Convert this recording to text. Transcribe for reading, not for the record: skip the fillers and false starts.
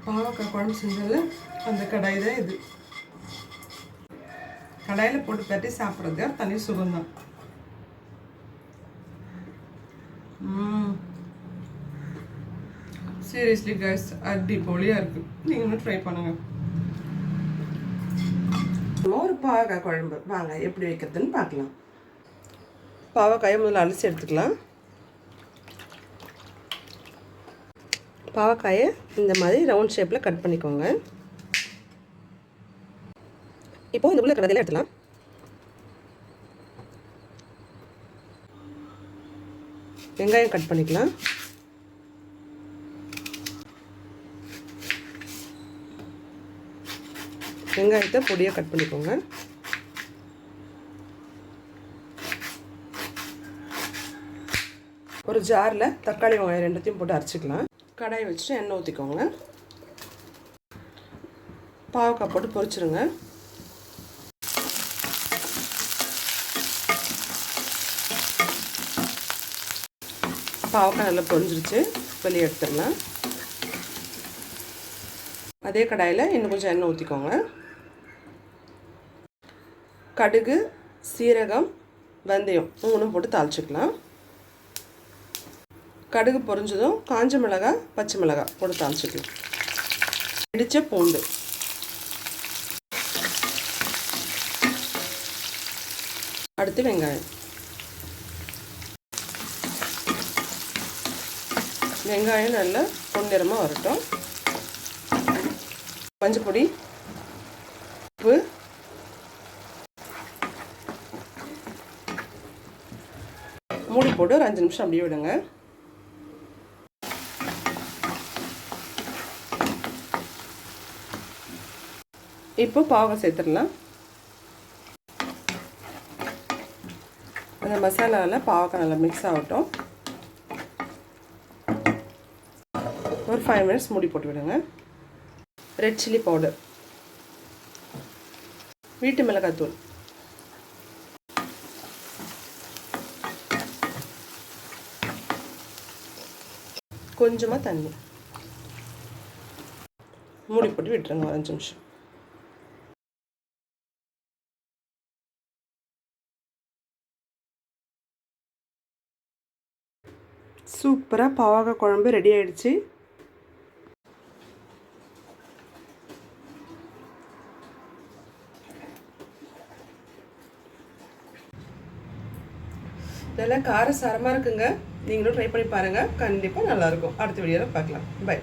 பாவக்காய் குழம்பு செஞ்சதில் அந்த கடாய் தான் இது. கடாயில் போட்டு தட்டி சாப்பிட்றது தனி சுகம்தான். சீரியஸ்லி கைஸ், அடிப்பொலியாக இருக்குது. நீங்களும் ட்ரை பண்ணுங்கள். ஒரு பாவக்காய் குழம்பு வாங்க எப்படி வைக்கிறதுன்னு பார்க்கலாம். பாவக்காயை முதல்ல அலசி எடுத்துக்கலாம். பாவக்காயை இந்த மாதிரி ரவுண்ட் ஷேப்பில் கட் பண்ணிக்கோங்க. இப்போது இந்த உள்ள கடலையில் எடுத்துக்கலாம். வெங்காயம் கட் பண்ணிக்கலாம். வெங்காயத்தை பொடியாக கட் பண்ணிக்கோங்க. ஒரு ஜாரில் தக்காளி வெங்காயம் ரெண்டுத்தையும் போட்டு அரைச்சிக்கலாம். கடாயை வச்சுட்டு எண்ணெய் ஊற்றிக்கோங்க. பாவக்காய் போட்டு பொரிச்சிருங்க. பாவக்காய் நல்லா பொரிஞ்சிருச்சு, வெளியே எடுத்துடலாம். அதே கடாயில் இன்னும் கொஞ்சம் எண்ணெய் ஊற்றிக்கோங்க. கடுகு, சீரகம், வெந்தயம் மூணும் போட்டு தாளிச்சிக்கலாம். கடுகு பொரிஞ்சதும் காஞ்ச மிளகாய், பச்சை மிளகாய் போட்டு தாளிச்சிக்கலாம். இடித்த பூண்டு, அடுத்து வெங்காயம். வெங்காயம் நல்லா பொன்னிறமாக வரட்டும். மஞ்சள் பொடி, உப்பு, மூடி போட்டு ஒரு 5 நிமிஷம் அப்படியே விடுங்க. இப்போ பாவக்காய் சேர்த்துடலாம். அந்த மசாலாவில் பாவக்காய் நல்லா மிக்ஸ் ஆகட்டும். ஒரு 5 மினிட்ஸ் மூடி போட்டு விடுங்க. ரெட் சில்லி பவுடர், வீட்டு மிளகாய்த்தூள், கொஞ்சமாக தண்ணி மூடி போட்டு விட்டுருங்க ஒரு 5 நிமிஷம். சூப்பராக பாவக்காய் குழம்பு ரெடி ஆகிடுச்சு. நல்லா காரசாரமாக இருக்குங்க. நீங்களும் ட்ரை பண்ணி பாருங்கள், கண்டிப்பாக நல்லாயிருக்கும். அடுத்த வீடியோவில் பார்க்கலாம். பை.